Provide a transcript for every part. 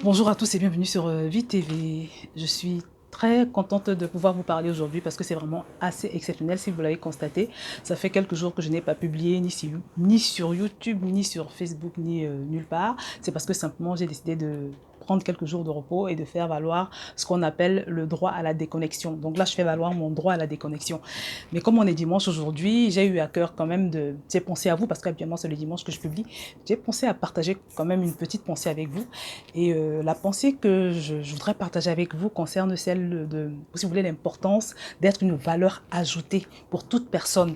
Bonjour à tous et bienvenue sur Vie TV. Je suis très contente de pouvoir vous parler aujourd'hui parce que c'est vraiment assez exceptionnel si vous l'avez constaté. Ça fait quelques jours que je n'ai pas publié ni sur YouTube, ni sur Facebook, ni nulle part. C'est parce que simplement j'ai décidé de prendre quelques jours de repos et de faire valoir ce qu'on appelle le droit à la déconnexion. Donc là, je fais valoir mon droit à la déconnexion. Mais comme on est dimanche aujourd'hui, j'ai eu à cœur quand même de penser à vous parce qu'habituellement c'est le dimanche que je publie. J'ai pensé à partager quand même une petite pensée avec vous. Et la pensée que je voudrais partager avec vous concerne celle de, si vous voulez, l'importance d'être une valeur ajoutée pour toute personne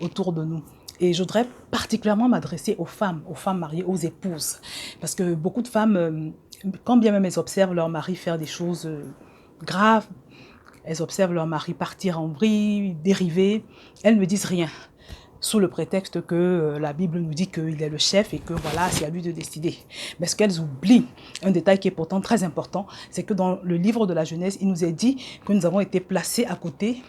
autour de nous. Et je voudrais particulièrement m'adresser aux femmes mariées, aux épouses. Parce que beaucoup de femmes, quand bien même elles observent leur mari faire des choses graves, elles observent leur mari partir en vrille, dériver, elles ne disent rien sous le prétexte que la Bible nous dit qu'il est le chef et que voilà, c'est à lui de décider. Mais ce qu'elles oublient, un détail qui est pourtant très important, c'est que dans le livre de la Genèse, il nous est dit que nous avons été placés à côté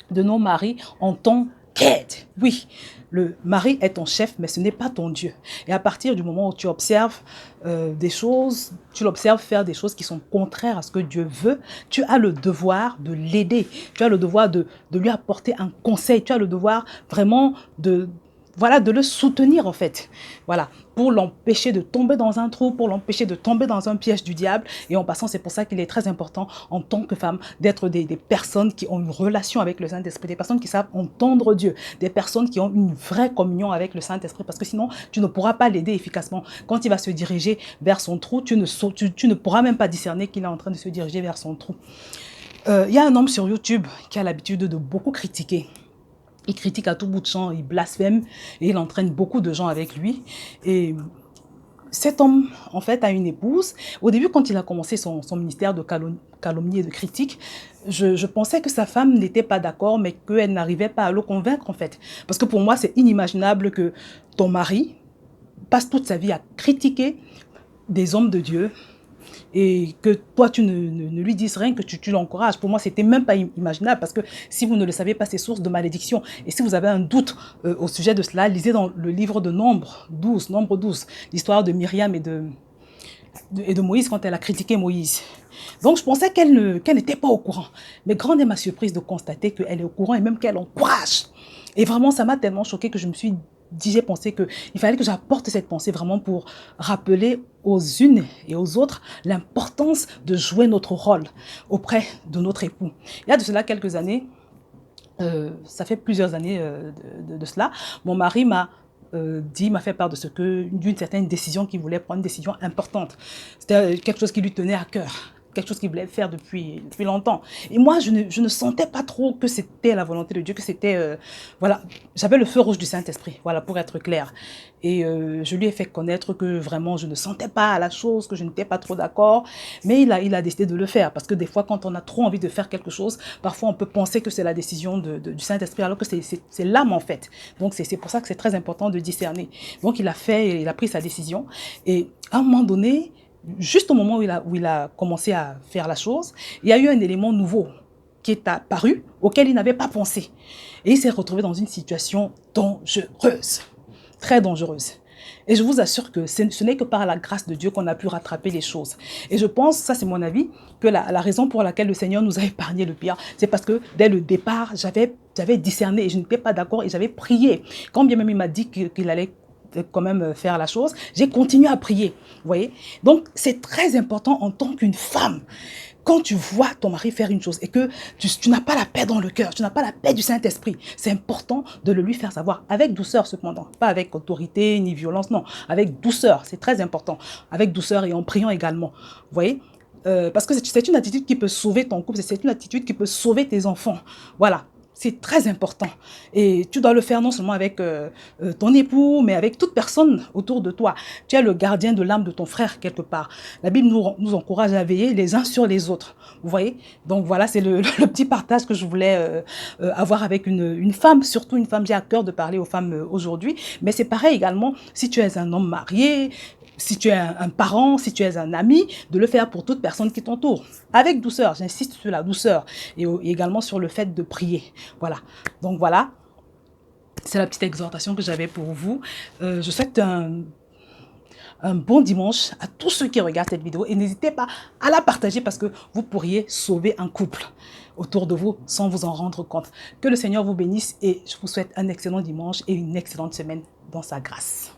de nos maris en tant qu'aide. Oui, le mari est ton chef, mais ce n'est pas ton Dieu. Et à partir du moment où tu observes des choses, tu l'observes faire des choses qui sont contraires à ce que Dieu veut, tu as le devoir de l'aider. Tu as le devoir de lui apporter un conseil. Tu as le devoir vraiment de le soutenir en fait. Voilà, pour l'empêcher de tomber dans un trou, pour l'empêcher de tomber dans un piège du diable. Et en passant, c'est pour ça qu'il est très important en tant que femme d'être des personnes qui ont une relation avec le Saint-Esprit, des personnes qui savent entendre Dieu, des personnes qui ont une vraie communion avec le Saint-Esprit, parce que sinon, tu ne pourras pas l'aider efficacement. Quand il va se diriger vers son trou, tu ne pourras même pas discerner qu'il est en train de se diriger vers son trou. Il y a un homme sur YouTube qui a l'habitude de beaucoup critiquer. Il critique à tout bout de champ, il blasphème et il entraîne beaucoup de gens avec lui. Et cet homme, en fait, a une épouse. Au début, quand il a commencé son ministère de calomnie et de critique, je pensais que sa femme n'était pas d'accord, mais qu'elle n'arrivait pas à le convaincre, en fait. Parce que pour moi, c'est inimaginable que ton mari passe toute sa vie à critiquer des hommes de Dieu, et que toi, tu ne lui dises rien, que tu l'encourages. Pour moi, c'était même pas imaginable parce que si vous ne le savez pas, c'est source de malédiction. Et si vous avez un doute au sujet de cela, lisez dans le livre de Nombre 12, l'histoire de Myriam et de Moïse quand elle a critiqué Moïse. Donc, je pensais qu'elle n'était pas au courant. Mais grande est ma surprise de constater qu'elle est au courant et même qu'elle encourage. Et vraiment, ça m'a tellement choquée que je me suis dit, j'ai pensé qu'il fallait que j'apporte cette pensée vraiment pour rappeler aux unes et aux autres l'importance de jouer notre rôle auprès de notre époux. Il y a de cela quelques années, ça fait plusieurs années de cela, mon mari m'a m'a fait part d'une certaine décision qu'il voulait prendre, une décision importante. C'était quelque chose qui lui tenait à cœur, quelque chose qu'il voulait faire depuis longtemps. Et moi, je ne sentais pas trop que c'était la volonté de Dieu, que c'était, voilà, j'avais le feu rouge du Saint-Esprit, voilà, pour être clair. Et je lui ai fait connaître que vraiment, je ne sentais pas la chose, que je n'étais pas trop d'accord, mais il a décidé de le faire, parce que des fois, quand on a trop envie de faire quelque chose, parfois on peut penser que c'est la décision du Saint-Esprit, alors que c'est l'âme en fait. Donc c'est pour ça que c'est très important de discerner. Donc il a pris sa décision, et à un moment donné, juste au moment où il a commencé à faire la chose, il y a eu un élément nouveau qui est apparu, auquel il n'avait pas pensé. Et il s'est retrouvé dans une situation dangereuse, très dangereuse. Et je vous assure que ce n'est que par la grâce de Dieu qu'on a pu rattraper les choses. Et je pense, ça c'est mon avis, que la raison pour laquelle le Seigneur nous a épargné le pire, c'est parce que dès le départ, j'avais discerné et je n'étais pas d'accord et j'avais prié. Quand bien même il m'a dit qu'il allait quand même faire la chose, j'ai continué à prier, vous voyez. Donc, c'est très important en tant qu'une femme, quand tu vois ton mari faire une chose et que tu n'as pas la paix dans le cœur, tu n'as pas la paix du Saint-Esprit, c'est important de le lui faire savoir, avec douceur cependant, pas avec autorité ni violence, non, avec douceur, c'est très important, avec douceur et en priant également, vous voyez. Parce que c'est une attitude qui peut sauver ton couple, c'est une attitude qui peut sauver tes enfants, voilà. C'est très important. Et tu dois le faire non seulement avec ton époux, mais avec toute personne autour de toi. Tu es le gardien de l'âme de ton frère quelque part. La Bible nous encourage à veiller les uns sur les autres. Vous voyez? Donc voilà, c'est le petit partage que je voulais avoir avec une femme, surtout une femme. J'ai à cœur de parler aux femmes aujourd'hui. Mais c'est pareil également si tu es un homme marié, si tu es un parent, si tu es un ami, de le faire pour toute personne qui t'entoure. Avec douceur, j'insiste sur la douceur et également sur le fait de prier. Voilà. Donc voilà, c'est la petite exhortation que j'avais pour vous. Je souhaite un bon dimanche à tous ceux qui regardent cette vidéo et n'hésitez pas à la partager parce que vous pourriez sauver un couple autour de vous sans vous en rendre compte. Que le Seigneur vous bénisse et je vous souhaite un excellent dimanche et une excellente semaine dans sa grâce.